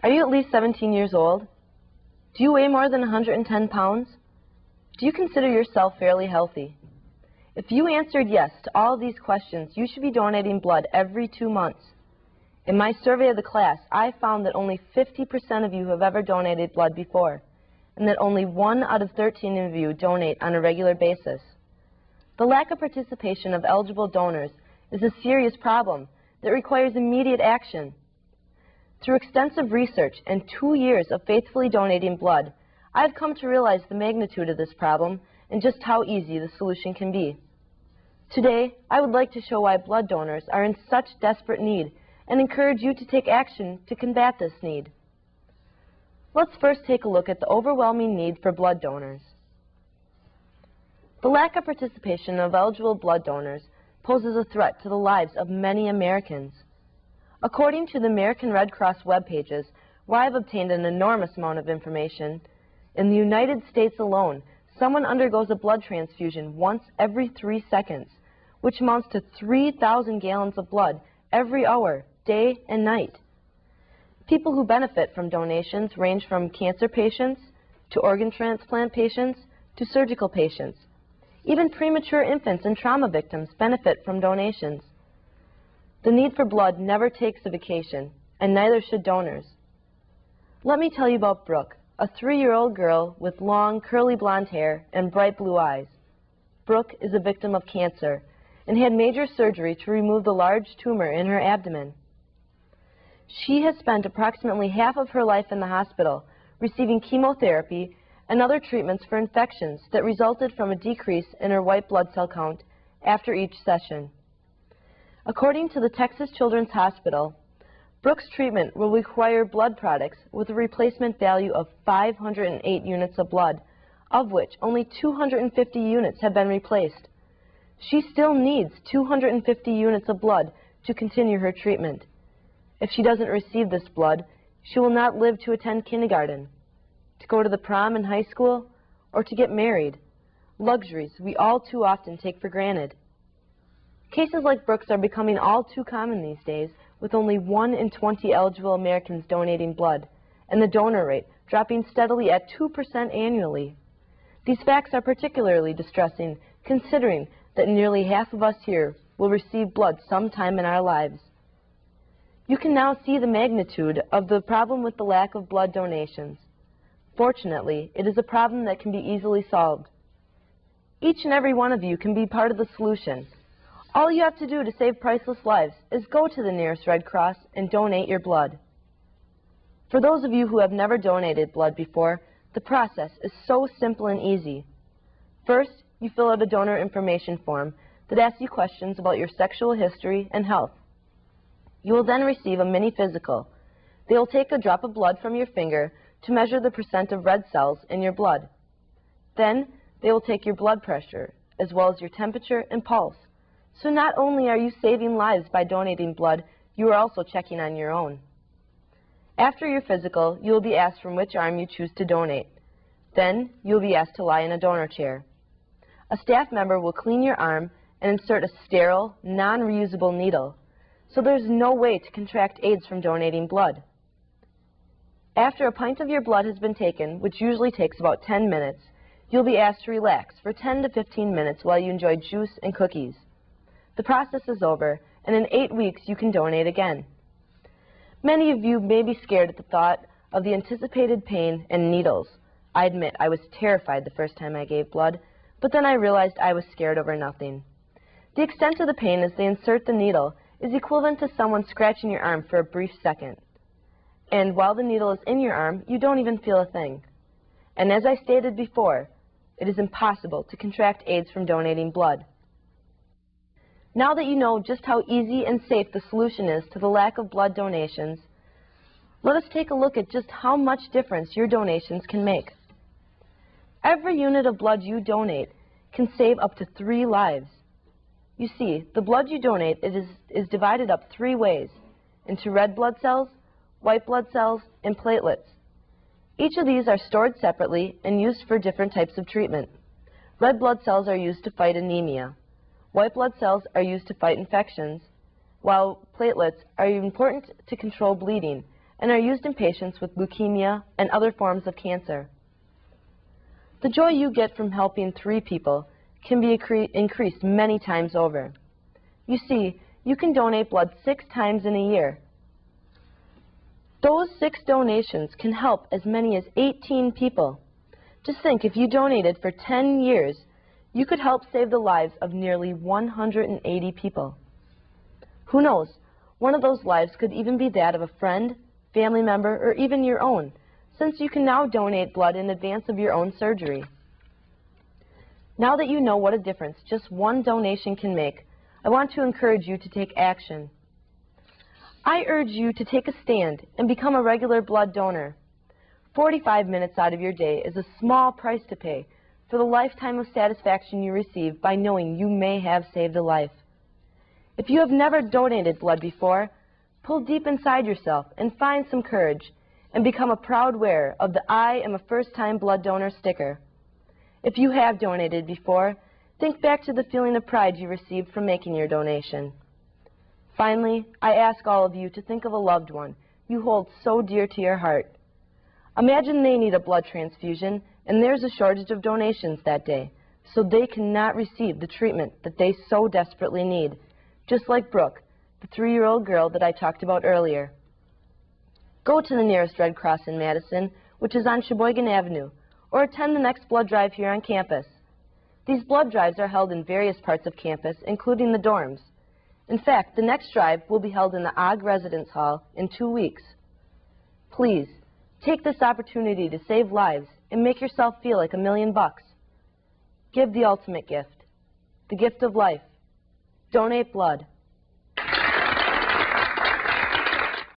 Are you at least 17 years old? Do you weigh more than 110 pounds? Do you consider yourself fairly healthy? If you answered yes to all of these questions, you should be donating blood every 2 months. In my survey of the class, I found that only 50% of you have ever donated blood before, and that only 1 out of 13 of you donate on a regular basis. The lack of participation of eligible donors is a serious problem that requires immediate action. Through extensive research and 2 years of faithfully donating blood, I've come to realize the magnitude of this problem and just how easy the solution can be. Today, I would like to show why blood donors are in such desperate need and encourage you to take action to combat this need. Let's first take a look at the overwhelming need for blood donors. The lack of participation of eligible blood donors poses a threat to the lives of many Americans. According to the American Red Cross web pages, where I've obtained an enormous amount of information, in the United States alone, someone undergoes a blood transfusion once every 3 seconds, which amounts to 3,000 gallons of blood every hour, day and night. People who benefit from donations range from cancer patients to organ transplant patients to surgical patients. Even premature infants and trauma victims benefit from donations. The need for blood never takes a vacation, and neither should donors. Let me tell you about Brooke, a 3-year-old girl with long, curly blonde hair and bright blue eyes. Brooke is a victim of cancer and had major surgery to remove the large tumor in her abdomen. She has spent approximately half of her life in the hospital, receiving chemotherapy and other treatments for infections that resulted from a decrease in her white blood cell count after each session. According to the Texas Children's Hospital, Brooke's treatment will require blood products with a replacement value of 508 units of blood, of which only 250 units have been replaced. She still needs 250 units of blood to continue her treatment. If she doesn't receive this blood, she will not live to attend kindergarten, to go to the prom in high school, or to get married, luxuries we all too often take for granted. Cases like Brooke's are becoming all too common these days, with only 1 in 20 eligible Americans donating blood, and the donor rate dropping steadily at 2% annually. These facts are particularly distressing, considering that nearly half of us here will receive blood sometime in our lives. You can now see the magnitude of the problem with the lack of blood donations. Fortunately, it is a problem that can be easily solved. Each and every one of you can be part of the solution. All you have to do to save priceless lives is go to the nearest Red Cross and donate your blood. For those of you who have never donated blood before, the process is so simple and easy. First, you fill out a donor information form that asks you questions about your sexual history and health. You will then receive a mini physical. They will take a drop of blood from your finger to measure the % of red cells in your blood. Then, they will take your blood pressure, as well as your temperature and pulse. So not only are you saving lives by donating blood, you are also checking on your own. After your physical, you will be asked from which arm you choose to donate. Then, you will be asked to lie in a donor chair. A staff member will clean your arm and insert a sterile, non-reusable needle, so there's no way to contract AIDS from donating blood. After a pint of your blood has been taken, which usually takes about 10 minutes, you'll be asked to relax for 10 to 15 minutes while you enjoy juice and cookies. The process is over, and in 8 weeks you can donate again. Many of you may be scared at the thought of the anticipated pain and needles. I admit I was terrified the first time I gave blood, but then I realized I was scared over nothing. The extent of the pain as they insert the needle is equivalent to someone scratching your arm for a brief second. And while the needle is in your arm, you don't even feel a thing. And as I stated before, it is impossible to contract AIDS from donating blood. Now that you know just how easy and safe the solution is to the lack of blood donations, let us take a look at just how much difference your donations can make. Every unit of blood you donate can save up to 3 lives. You see, the blood you donate is divided up 3 ways, into red blood cells, white blood cells, and platelets. Each of these are stored separately and used for different types of treatment. Red blood cells are used to fight anemia. White blood cells are used to fight infections, while platelets are important to control bleeding, and are used in patients with leukemia and other forms of cancer. The joy you get from helping 3 people can be increased many times over. You see, you can donate blood 6 times in a year. Those 6 donations can help as many as 18 people. Just think, if you donated for 10 years, you could help save the lives of nearly 180 people. Who knows, one of those lives could even be that of a friend, family member, or even your own, since you can now donate blood in advance of your own surgery. Now that you know what a difference just one donation can make, I want to encourage you to take action. I urge you to take a stand and become a regular blood donor. 45 minutes out of your day is a small price to pay for the lifetime of satisfaction you receive by knowing you may have saved a life. If you have never donated blood before, pull deep inside yourself and find some courage and become a proud wearer of the I am a first-time blood donor sticker. If you have donated before, think back to the feeling of pride you received from making your donation. Finally, I ask all of you to think of a loved one you hold so dear to your heart. Imagine they need a blood transfusion and there's a shortage of donations that day, so they cannot receive the treatment that they so desperately need, just like Brooke, the 3-year-old girl that I talked about earlier. Go to the nearest Red Cross in Madison, which is on Sheboygan Avenue, or attend the next blood drive here on campus. These blood drives are held in various parts of campus, including the dorms. In fact, the next drive will be held in the Ogg Residence Hall in 2 weeks. Please, take this opportunity to save lives and make yourself feel like $1 million. Give the ultimate gift, the gift of life. Donate blood.